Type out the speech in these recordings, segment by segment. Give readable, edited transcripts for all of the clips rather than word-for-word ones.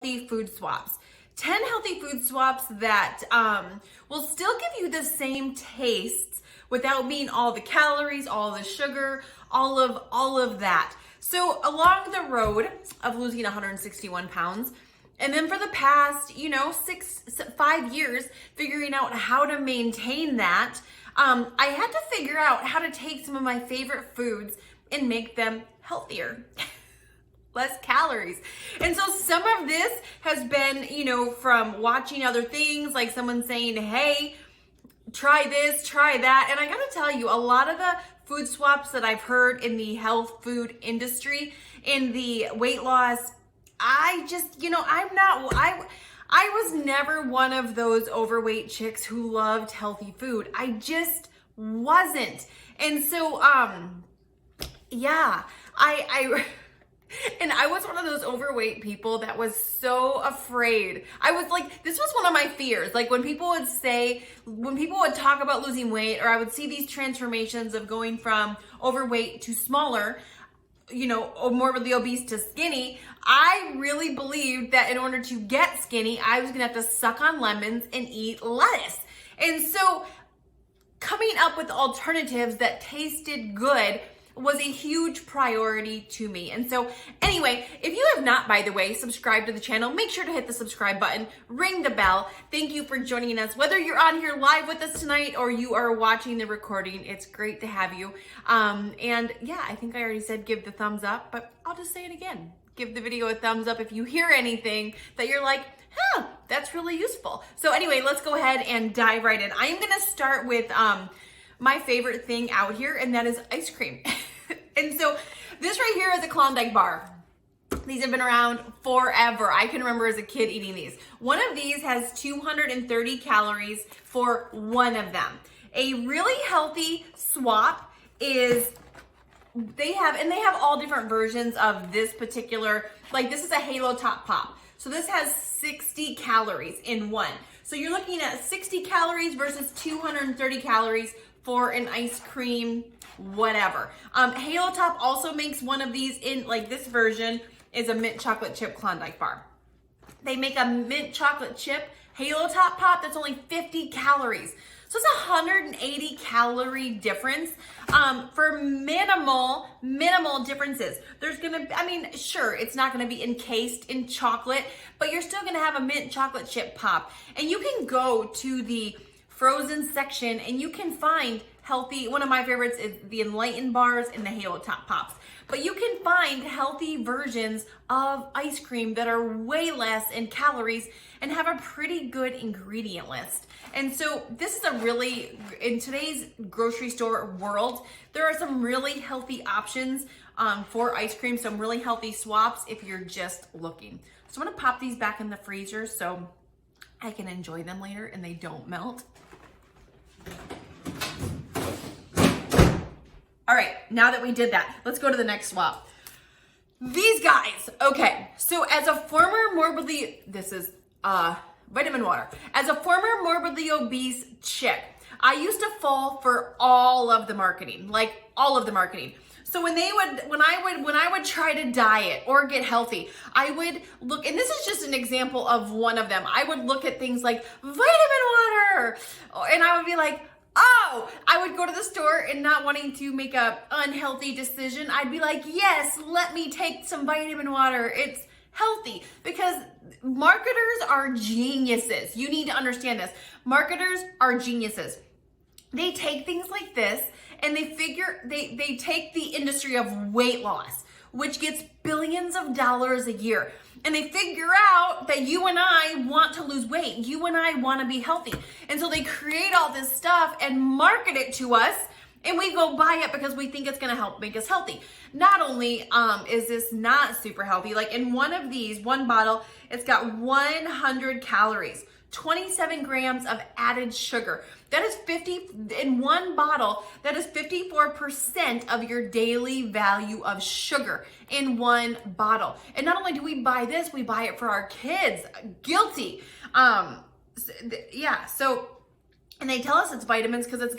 healthy food swaps. 10 healthy food swaps that will still give you the same tastes without being all the calories, all the sugar, all of that. So along the road of losing 161 pounds, and then for the past, 5 years, figuring out how to maintain that, I had to figure out how to take some of my favorite foods and make them healthier. Less calories. And so some of this has been, from watching other things, like someone saying, hey, try this, try that. And I gotta tell you, a lot of the food swaps that I've heard in the health food industry, in the weight loss, I just, I was never one of those overweight chicks who loved healthy food. I just wasn't. And so, and I was one of those overweight people that was so afraid. I was like, this was one of my fears. Like when people would talk about losing weight, or I would see these transformations of going from overweight to smaller, or morbidly obese to skinny, I really believed that in order to get skinny, I was gonna have to suck on lemons and eat lettuce. And so coming up with alternatives that tasted good was a huge priority to me. And so anyway, if you have not, by the way, subscribed to the channel, make sure to hit the subscribe button, ring the bell. Thank you for joining us. Whether you're on here live with us tonight or you are watching the recording, it's great to have you. And yeah, I think I already said give the thumbs up, but I'll just say it again. Give the video a thumbs up if you hear anything that you're like, that's really useful. So anyway, let's go ahead and dive right in. I am gonna start with my favorite thing out here, and that is ice cream. And so this right here is a Klondike bar. These have been around forever. I can remember as a kid eating these. One of these has 230 calories for one of them. A really healthy swap is, they have all different versions of this particular, like this is a Halo Top Pop. So this has 60 calories in one. So you're looking at 60 calories versus 230 calories for an ice cream, whatever. Halo Top also makes one of these in, like this version is a mint chocolate chip Klondike bar. They make a mint chocolate chip Halo Top Pop that's only 50 calories. So it's a 180 calorie difference for minimal differences. There's gonna, sure, it's not gonna be encased in chocolate, but you're still gonna have a mint chocolate chip pop. And you can go to the frozen section and you can find healthy, one of my favorites is the Enlightened bars and the Halo Top Pops. But you can find healthy versions of ice cream that are way less in calories and have a pretty good ingredient list. And so this is a really, in today's grocery store world, there are some really healthy options for ice cream, some really healthy swaps if you're just looking. So I'm gonna pop these back in the freezer so I can enjoy them later and they don't melt. All right, now that we did that, let's go to the next swap. These guys, okay, so as a former this is vitamin water. As a former morbidly obese chick, I used to fall for all of the marketing, like all of the marketing. So when I would try to diet or get healthy, I would look, and this is just an example of one of them. I would look at things like vitamin water, and I would be like, oh, I would go to the store and not wanting to make a unhealthy decision. I'd be like, yes, let me take some vitamin water. It's healthy, because marketers are geniuses. You need to understand this. Marketers are geniuses. They take things like this and they take the industry of weight loss, which gets billions of dollars a year. And they figure out that you and I want to lose weight. You and I want to be healthy. And so they create all this stuff and market it to us, and we go buy it because we think it's going to help make us healthy. Not only is this not super healthy, like in one of these, one bottle, it's got 100 calories, 27 grams of added sugar. That is in one bottle, that is 54% of your daily value of sugar in one bottle. And not only do we buy this, we buy it for our kids. Guilty. And they tell us it's vitamins because it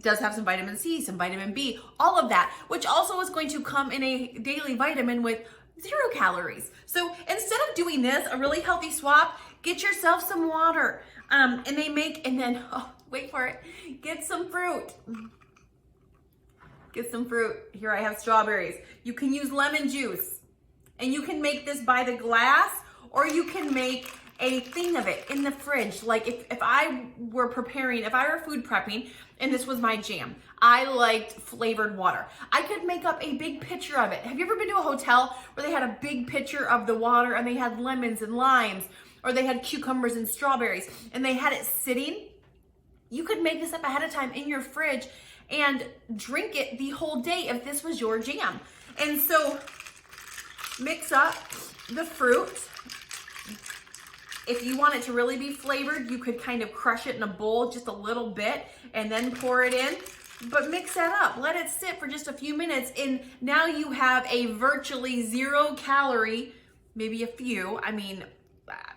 does have some vitamin C, some vitamin B, all of that, which also is going to come in a daily vitamin with 0 calories. So instead of doing this, a really healthy swap, get yourself some water. And they make, and then, oh, wait for it, get some fruit. Get some fruit. Here I have strawberries. You can use lemon juice. And you can make this by the glass, or you can make a thing of it in the fridge. Like if I were preparing, if I were food prepping, and this was my jam, I liked flavored water. I could make up a big pitcher of it. Have you ever been to a hotel where they had a big pitcher of the water and they had lemons and limes, or they had cucumbers and strawberries, and they had it sitting? You could make this up ahead of time in your fridge and drink it the whole day if this was your jam. And so mix up the fruit. If you want it to really be flavored, you could kind of crush it in a bowl just a little bit and then pour it in. But mix that up. Let it sit for just a few minutes, and now you have a virtually 0 calorie, maybe a few. I mean,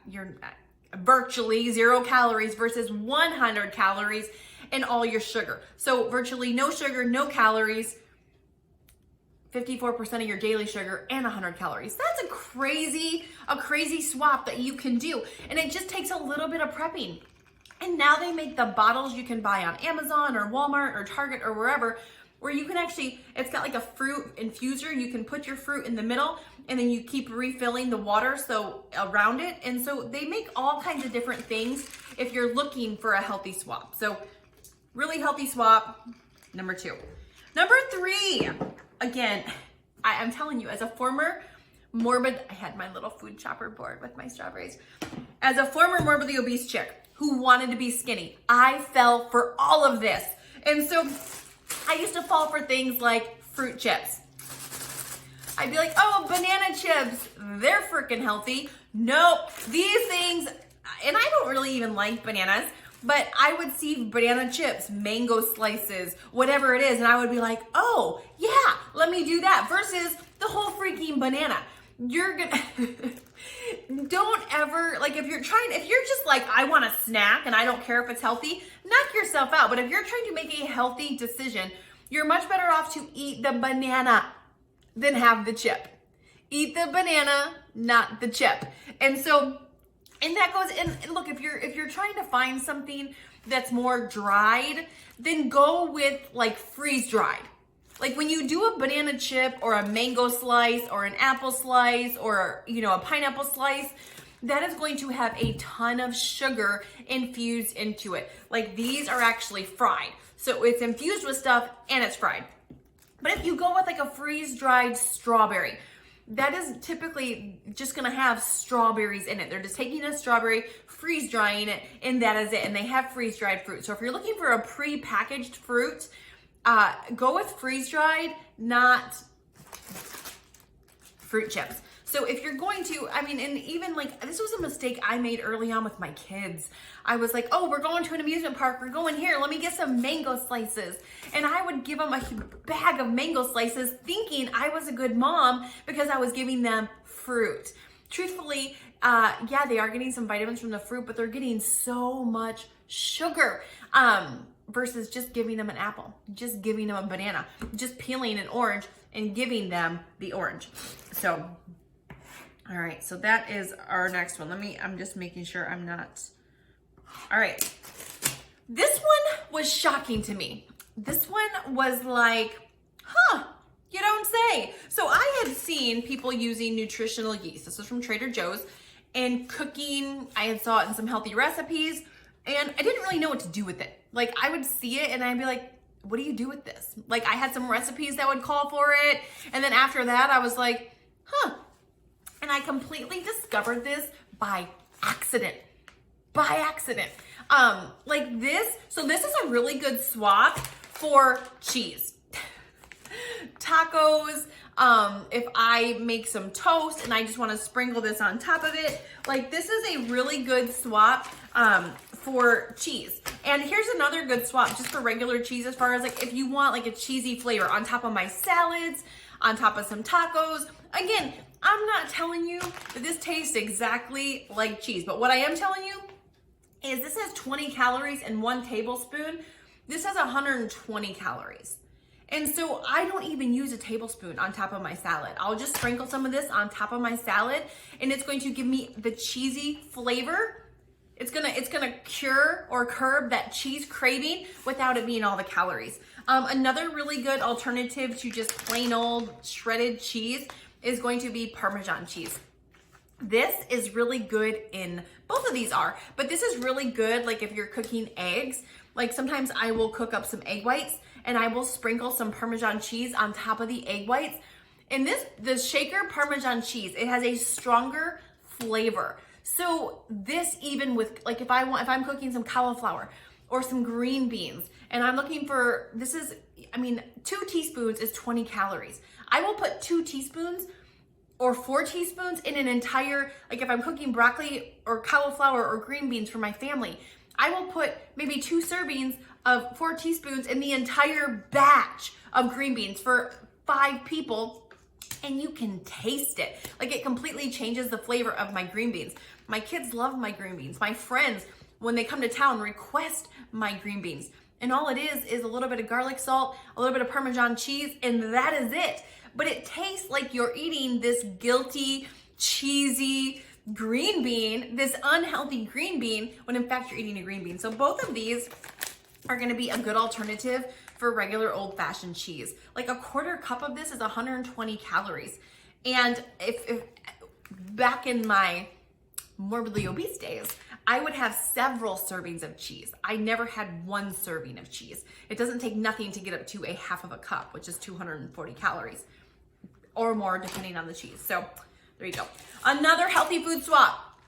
you're virtually 0 calories versus 100 calories and all your sugar. So virtually no sugar, no calories, 54% of your daily sugar, and 100 calories. That's a crazy swap that you can do. And it just takes a little bit of prepping. And now they make the bottles you can buy on Amazon or Walmart or Target or wherever, where you can actually, it's got like a fruit infuser. You can put your fruit in the middle, and then you keep refilling the water so around it. And so they make all kinds of different things if you're looking for a healthy swap. So really healthy swap, number 2. Number 3, again, I'm telling you, as a former morbid, I had my little food chopper board with my strawberries. As a former morbidly obese chick who wanted to be skinny, I fell for all of this. And so I used to fall for things like fruit chips. I'd be like, oh, banana chips, they're freaking healthy. Nope, these things, and I don't really even like bananas, but I would see banana chips, mango slices, whatever it is, and I would be like, oh, yeah, let me do that, versus the whole freaking banana. You're gonna, don't ever, like if you're just like, I want a snack and I don't care if it's healthy, knock yourself out. But if you're trying to make a healthy decision, you're much better off to eat the banana than have the chip. Eat the banana, not the chip. And so, and that goes, and look, if you're trying to find something that's more dried, then go with like freeze dried. Like when you do a banana chip or a mango slice or an apple slice or, you know, a pineapple slice, that is going to have a ton of sugar infused into it. Like these are actually fried. So it's infused with stuff and it's fried. But if you go with like a freeze-dried strawberry, that is typically just gonna have strawberries in it. They're just taking a strawberry, freeze-drying it, and that is it. And they have freeze-dried fruit. So if you're looking for a pre-packaged fruit, go with freeze-dried, not fruit chips. So if you're going to, I mean, and even like, this was a mistake I made early on with my kids. I was like, oh, we're going to an amusement park. We're going here. Let me get some mango slices. And I would give them a bag of mango slices thinking I was a good mom because I was giving them fruit. Truthfully, yeah, they are getting some vitamins from the fruit, but they're getting so much sugar. Versus just giving them an apple, just giving them a banana, just peeling an orange and giving them the orange. So, all right, so that is our next one. I'm just making sure I'm not, all right. This one was shocking to me. This one was like, huh, you don't say. So I had seen people using nutritional yeast. This was from Trader Joe's, and cooking. I had saw it in some healthy recipes, and I didn't really know what to do with it. Like I would see it and I'd be like, what do you do with this? Like I had some recipes that would call for it. And then after that, I was like, huh. And I completely discovered this by accident. Like this, so this is a really good swap for cheese. Tacos, if I make some toast and I just want to sprinkle this on top of it, like this is a really good swap for cheese. And here's another good swap just for regular cheese, as far as like if you want like a cheesy flavor on top of my salads, on top of some tacos. Again, I'm not telling you that this tastes exactly like cheese, but what I am telling you is this has 20 calories and 1 tablespoon. This has 120 calories. And so I don't even use a tablespoon on top of my salad. I'll just sprinkle some of this on top of my salad, and it's going to give me the cheesy flavor. It's gonna cure or curb that cheese craving without it being all the calories. Another really good alternative to just plain old shredded cheese is going to be Parmesan cheese. This is really good in, both of these are, but this is really good like if you're cooking eggs. Like sometimes I will cook up some egg whites and I will sprinkle some Parmesan cheese on top of the egg whites. And the shaker Parmesan cheese, it has a stronger flavor. So this, even with, like if I'm cooking some cauliflower or some green beans and I'm looking for, 2 teaspoons is 20 calories. I will put 2 teaspoons or 4 teaspoons in an entire, like if I'm cooking broccoli or cauliflower or green beans for my family, I will put maybe 2 servings of 4 teaspoons in the entire batch of green beans for 5 people, and you can taste it. Like it completely changes the flavor of my green beans. My kids love my green beans. My friends, when they come to town, request my green beans. And all it is a little bit of garlic salt, a little bit of Parmesan cheese, and that is it. But it tastes like you're eating this guilty, cheesy green bean, this unhealthy green bean, when in fact you're eating a green bean. So both of these are gonna be a good alternative for regular old-fashioned cheese. Like a quarter cup of this is 120 calories. And if back in my morbidly obese days, I would have several servings of cheese. I never had 1 serving of cheese. It doesn't take nothing to get up to a half of a cup, which is 240 calories or more depending on the cheese. So there you go. Another healthy food swap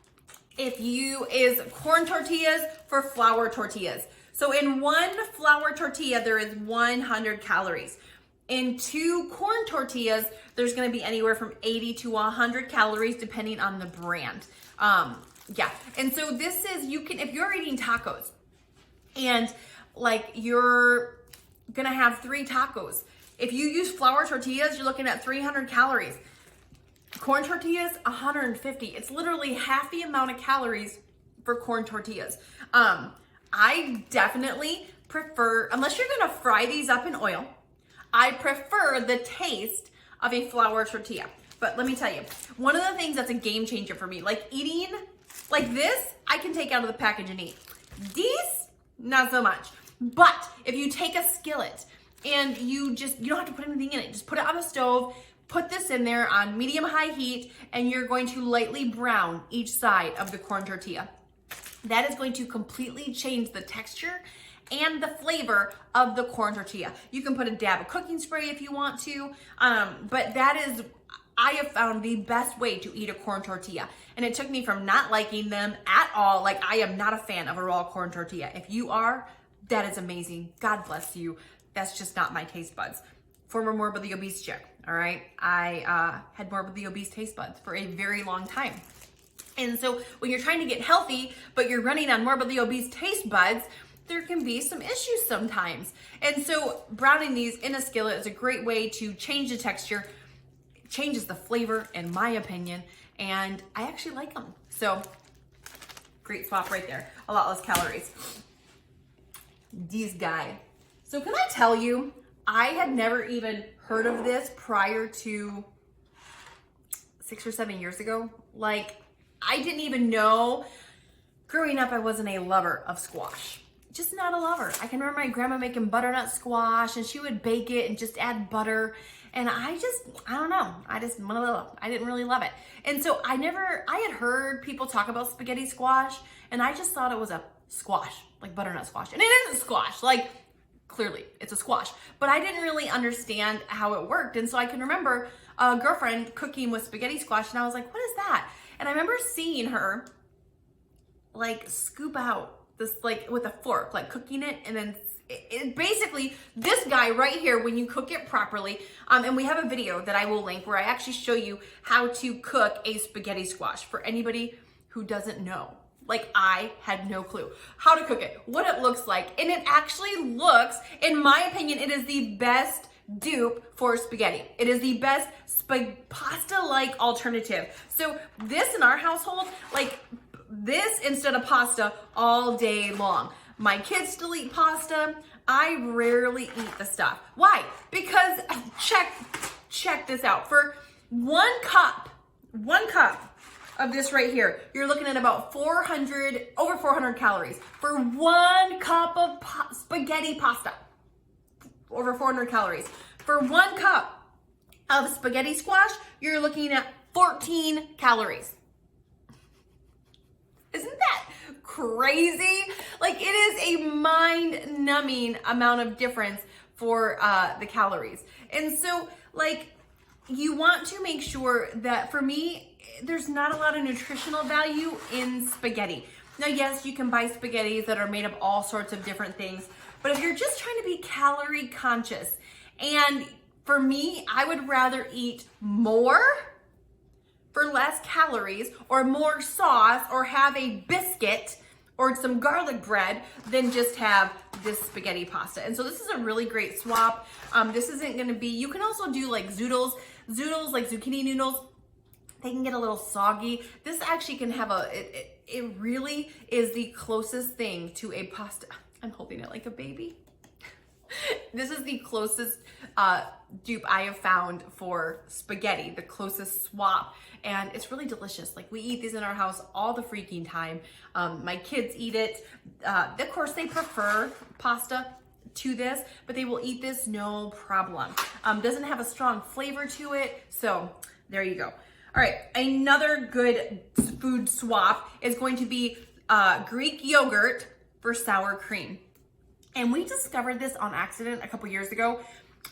is corn tortillas for flour tortillas. So in 1 flour tortilla, there is 100 calories. In 2 corn tortillas, there's gonna be anywhere from 80 to 100 calories depending on the brand. Yeah, and so this is, if you're eating tacos and like you're gonna have 3 tacos, if you use flour tortillas, you're looking at 300 calories. Corn tortillas, 150. It's literally half the amount of calories for corn tortillas. I definitely prefer, unless you're gonna fry these up in oil, I prefer the taste of a flour tortilla. But let me tell you, one of the things that's a game changer for me, like eating like this, I can take out of the package and eat. These, not so much. But if you take a skillet and you don't have to put anything in it, just put it on the stove, put this in there on medium-high heat, and you're going to lightly brown each side of the corn tortilla. That is going to completely change the texture and the flavor of the corn tortilla. You can put a dab of cooking spray if you want to, but that is, I have found the best way to eat a corn tortilla. And it took me from not liking them at all. Like I am not a fan of a raw corn tortilla. If you are, that is amazing. God bless you. That's just not my taste buds. Former morbidly obese chick, all right? I had morbidly obese taste buds for a very long time. And so when you're trying to get healthy, but you're running on morbidly obese taste buds, there can be some issues sometimes. And so browning these in a skillet is a great way to change the texture, changes the flavor in my opinion, and I actually like them. So great swap right there. A lot less calories. These guys. So can I tell you, I had never even heard of this prior to 6 or 7 years ago. Like I didn't even know. Growing up, I wasn't a lover of squash. Just not a lover. I can remember my grandma making butternut squash and she would bake it and just add butter. And I don't know. I didn't really love it. And so I had heard people talk about spaghetti squash and I just thought it was a squash, like butternut squash. And it isn't squash, like clearly it's a squash, but I didn't really understand how it worked. And so I can remember a girlfriend cooking with spaghetti squash and I was like, what is that? And I remember seeing her like scoop out this, like with a fork, like cooking it. And then it basically, this guy right here, when you cook it properly, and we have a video that I will link where I actually show you how to cook a spaghetti squash for anybody who doesn't know. Like I had no clue how to cook it, what it looks like. And it actually looks, in my opinion, it is the best dupe for spaghetti. It is the best pasta-like alternative. So this in our household, like this instead of pasta all day long. My kids still eat pasta. I rarely eat the stuff. Why? Because check this out. For one cup of this right here, you're looking at about over 400 calories. For 1 cup of spaghetti pasta, over 400 calories. For 1 cup of spaghetti squash, you're looking at 14 calories. Isn't that crazy? Like, it is a mind-numbing amount of difference for the calories. And so, like, you want to make sure that, for me, there's not a lot of nutritional value in spaghetti. Now, yes, you can buy spaghettis that are made of all sorts of different things, but if you're just trying to be calorie conscious, and for me, I would rather eat more for less calories, or more sauce, or have a biscuit or some garlic bread than just have this spaghetti pasta. And so this is a really great swap. This isn't gonna be, you can also do like zoodles like zucchini noodles. They can get a little soggy. This actually can have it really is the closest thing to a pasta. I'm holding it like a baby. This is the closest dupe I have found for spaghetti, the closest swap. And it's really delicious. Like, we eat these in our house all the freaking time. My kids eat it. Of course, they prefer pasta to this, but they will eat this no problem. Doesn't have a strong flavor to it. So there you go. All right, another good food swap is going to be Greek yogurt for sour cream. And we discovered this on accident a couple years ago.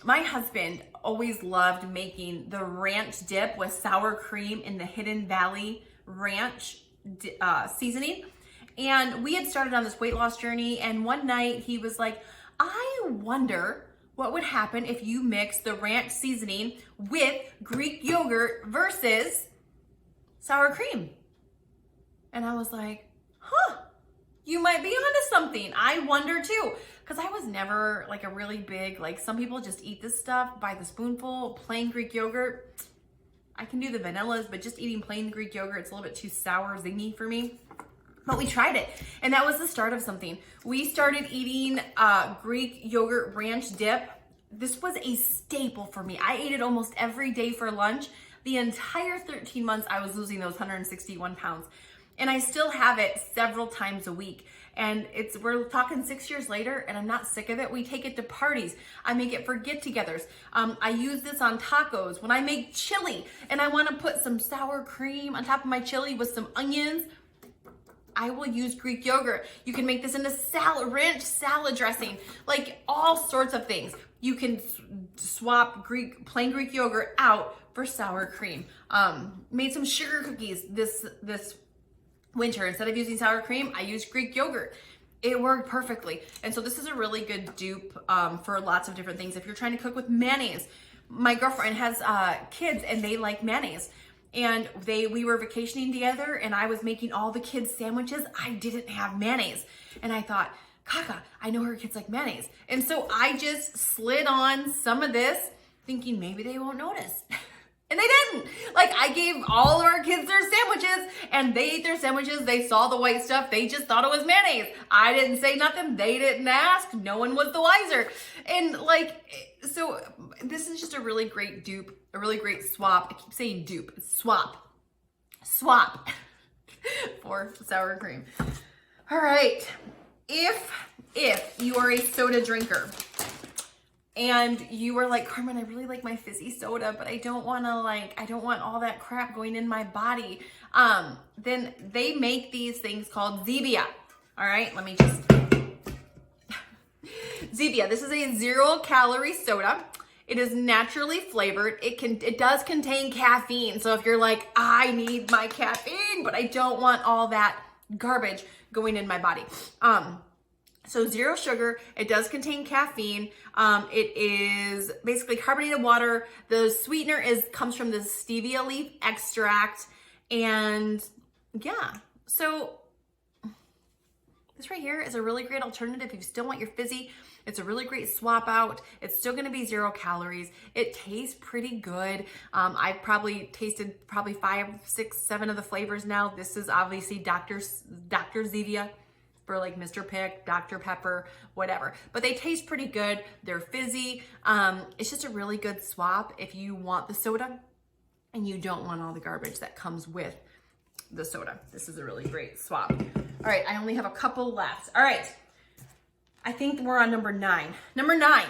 My husband always loved making the ranch dip with sour cream in the Hidden Valley ranch seasoning. And we had started on this weight loss journey, and one night he was like, I wonder what would happen if you mix the ranch seasoning with Greek yogurt versus sour cream. And I was like, huh, you might be onto something. I wonder too. Because I was never like a really big, like, some people just eat this stuff by the spoonful, plain Greek yogurt. I can do the vanillas, but just eating plain Greek yogurt, it's a little bit too sour, zingy for me. But we tried it, and that was the start of something. We started eating Greek yogurt ranch dip. This was a staple for me. I ate it almost every day for lunch. The entire 13 months I was losing those 161 pounds. And I still have it several times a week. And we're talking 6 years later, and I'm not sick of it. We take it to parties. I make it for get-togethers. I use this on tacos. When I make chili and I want to put some sour cream on top of my chili with some onions, I will use Greek yogurt. You can make this into ranch salad dressing, like all sorts of things. You can swap plain Greek yogurt out for sour cream. Made some sugar cookies this winter. Instead of using sour cream, I used Greek yogurt. It worked perfectly. And so this is a really good dupe for lots of different things. If you're trying to cook with mayonnaise, my girlfriend has kids and they like mayonnaise. And we were vacationing together, and I was making all the kids sandwiches. I didn't have mayonnaise. And I thought, Kaka, I know her kids like mayonnaise. And so I just slid on some of this thinking maybe they won't notice. And they didn't. Like, I gave all of our kids their sandwiches, and they ate their sandwiches. They saw the white stuff. They just thought it was mayonnaise. I didn't say nothing. They didn't ask. No one was the wiser. And like, so this is just a really great dupe, a really great swap. I keep saying dupe. It's swap for sour cream. All right. If you are a soda drinker, and you were like, Carmen, I really like my fizzy soda, but I don't want all that crap going in my body. Then they make these things called Zevia. All right, let me just, Zevia, this is a 0-calorie soda. It is naturally flavored. It does contain caffeine. So if you're like, I need my caffeine, but I don't want all that garbage going in my body. So 0 sugar, it does contain caffeine. It is basically carbonated water. The sweetener comes from the stevia leaf extract. And yeah, so this right here is a really great alternative if you still want your fizzy. It's a really great swap out. It's still gonna be 0 calories. It tastes pretty good. I've probably tasted 5, 6, 7 of the flavors now. This is obviously Dr. Zevia. for like Mr. Pick, Dr. Pepper, whatever. But they taste pretty good. They're fizzy. It's just a really good swap if you want the soda and you don't want all the garbage that comes with the soda. This is a really great swap. All right, I only have a couple left. All right, I think we're on number 9. Number 9,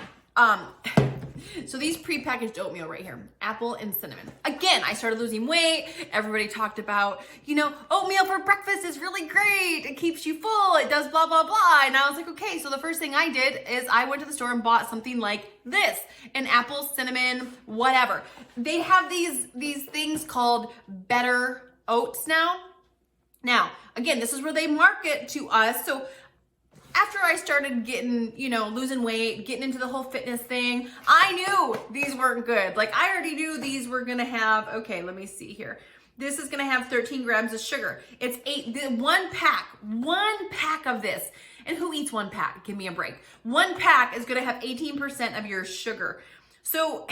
so these prepackaged oatmeal right here, apple and cinnamon. Again, I started losing weight. Everybody talked about, you know, oatmeal for breakfast is really great. It keeps you full. It does blah, blah, blah. And I was like, okay. So the first thing I did is I went to the store and bought something like this, an apple, cinnamon, whatever. They have these things called Better Oats now. Now, again, this is where they market to us. So after I started getting, you know, losing weight, getting into the whole fitness thing, I knew these weren't good. Like I already knew these were gonna have, okay, let me see here. This is gonna have 13 grams of sugar. It's one pack of this. And who eats one pack? Give me a break. One pack is gonna have 18% of your sugar. So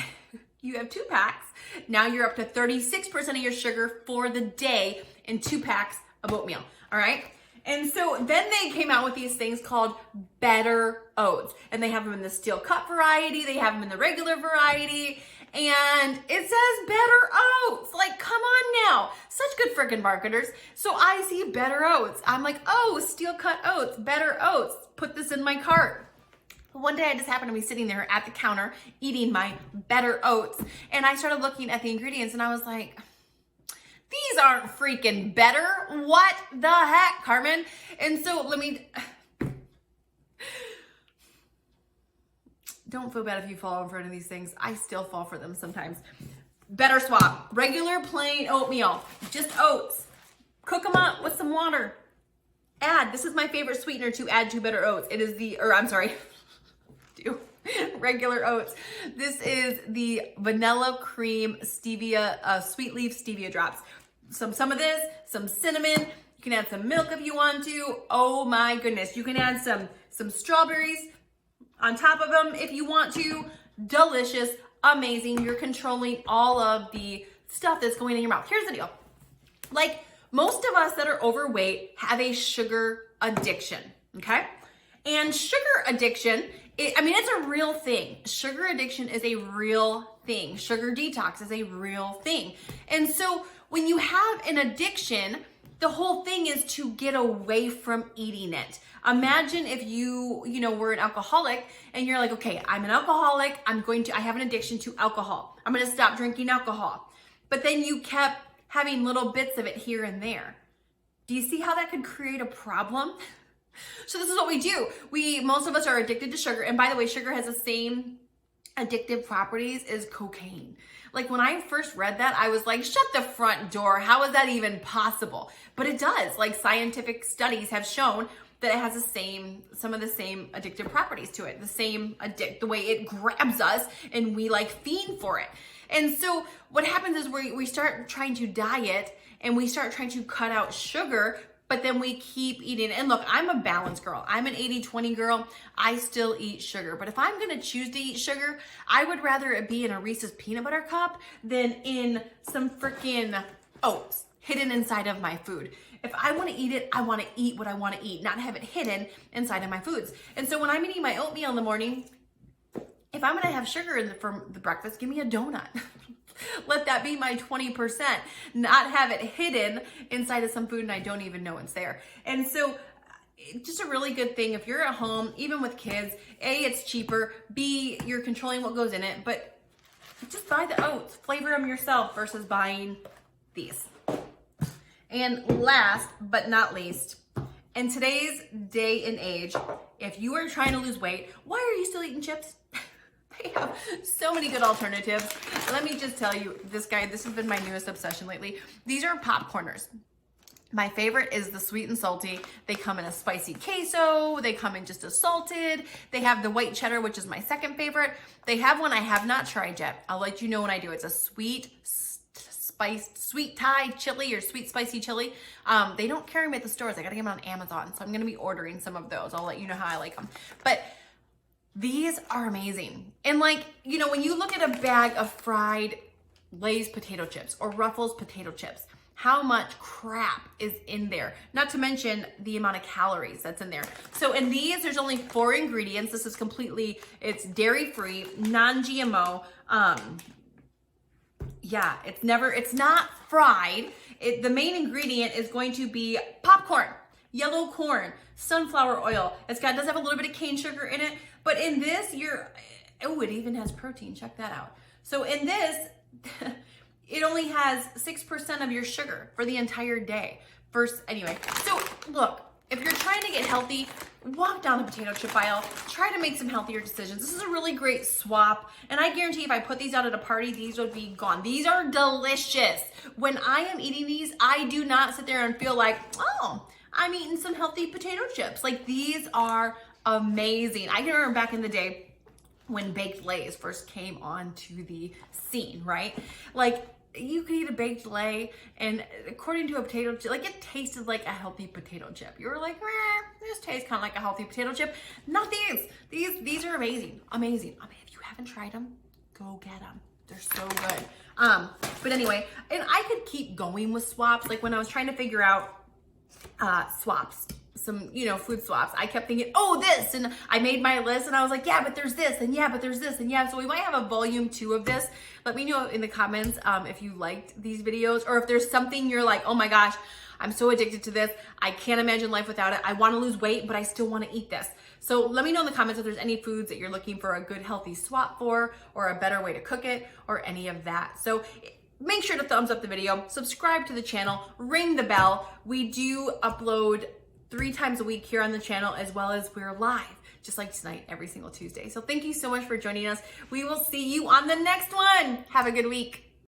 you have 2 packs. Now you're up to 36% of your sugar for the day in 2 packs of oatmeal, all right? And so then they came out with these things called Better Oats. And they have them in the steel cup variety. They have them in the regular variety. And it says Better Oats. Like, come on now. Such good freaking marketers. So I see Better Oats. I'm like, oh, steel cut oats, Better Oats. Put this in my cart. One day I just happened to be sitting there at the counter eating my Better Oats. And I started looking at the ingredients and I was like, these aren't freaking better. What the heck, Carmen? And so don't feel bad if you fall in front of these things. I still fall for them sometimes. Better swap. Regular plain oatmeal. Just oats. Cook them up with some water. This is my favorite sweetener to add to Better Oats. It is regular oats. This is the vanilla cream stevia, sweet leaf stevia drops. Some of this, some cinnamon. You can add some milk if you want to. Oh my goodness. You can add some strawberries on top of them if you want to. Delicious, amazing. You're controlling all of the stuff that's going in your mouth. Here's the deal. Like most of us that are overweight have a sugar addiction, okay? And sugar addiction, it's a real thing. Sugar addiction is a real thing. Sugar detox is a real thing. And so when you have an addiction, the whole thing is to get away from eating it. Imagine if you were an alcoholic and you're like, okay, I'm an alcoholic. I have an addiction to alcohol. I'm going to stop drinking alcohol. But then you kept having little bits of it here and there. Do you see how that could create a problem? So this is what we do. Most of us are addicted to sugar. And by the way, sugar has the same addictive properties as cocaine. Like when I first read that, I was like, shut the front door. How is that even possible? But it does. Like scientific studies have shown that it has some of the same addictive properties to it. The way it grabs us and we like fiend for it. And so what happens is we start trying to diet and we start trying to cut out sugar, but then we keep eating. And look, I'm a balanced girl. I'm an 80-20 girl. I still eat sugar. But if I'm going to choose to eat sugar, I would rather it be in a Reese's peanut butter cup than in some freaking oats hidden inside of my food. If I want to eat it, I want to eat what I want to eat, not have it hidden inside of my foods. And so when I'm eating my oatmeal in the morning, if I'm going to have sugar for the breakfast, give me a donut. Let that be my 20%, not have it hidden inside of some food and I don't even know it's there. And so just a really good thing if you're at home, even with kids, A, it's cheaper, B, you're controlling what goes in it, but just buy the oats, flavor them yourself versus buying these. And last but not least, in today's day and age, if you are trying to lose weight, why are you still eating chips? They have so many good alternatives. Let me just tell you, this has been my newest obsession lately. These are popcorners. My favorite is the sweet and salty. They come in a spicy queso. They come in just a salted. They have the white cheddar, which is my second favorite. They have one I have not tried yet. I'll let you know when I do. It's a sweet Thai chili or sweet spicy chili. They don't carry them at the stores. I gotta get them on Amazon. So I'm gonna be ordering some of those. I'll let you know how I like them. But these are amazing. And when you look at a bag of fried Lay's potato chips or Ruffles potato chips, how much crap is in there, not to mention the amount of calories that's in there. So in these, there's only 4 ingredients. This is completely, it's dairy-free, non-GMO. Yeah, it's not fried. The main ingredient is going to be popcorn, yellow corn, sunflower oil. Does have a little bit of cane sugar in it, but in this, it even has protein. Check that out. So in this, it only has 6% of your sugar for the entire day. Anyway, so look, if you're trying to get healthy, walk down the potato chip aisle, try to make some healthier decisions. This is a really great swap, and I guarantee if I put these out at a party, these would be gone. These are delicious. When I am eating these, I do not sit there and feel like, oh, I'm eating some healthy potato chips. Like, these are amazing. I can remember back in the day when baked lays first came onto the scene, right? Like, you could eat a baked lay, and according to a potato chip, like, it tasted like a healthy potato chip. You were like, this tastes kind of like a healthy potato chip. Not these. These are amazing. Amazing. I mean, if you haven't tried them, go get them. They're so good. But anyway, and I could keep going with swaps. Like, when I was trying to figure out swaps, some, food swaps, I kept thinking, oh, this, and I made my list, and I was like, yeah, but there's this, and yeah, but there's this, and yeah. So we might have a volume 2 of this. Let me know in the comments if you liked these videos, or if there's something you're like, oh my gosh, I'm so addicted to this, I can't imagine life without it. I want to lose weight, but I still want to eat this. So let me know in the comments if there's any foods that you're looking for a good healthy swap for, or a better way to cook it, or any of that. So make sure to thumbs up the video, subscribe to the channel, ring the bell. We do upload 3 times a week here on the channel, as well as we're live, just like tonight, every single Tuesday. So thank you so much for joining us. We will see you on the next one. Have a good week.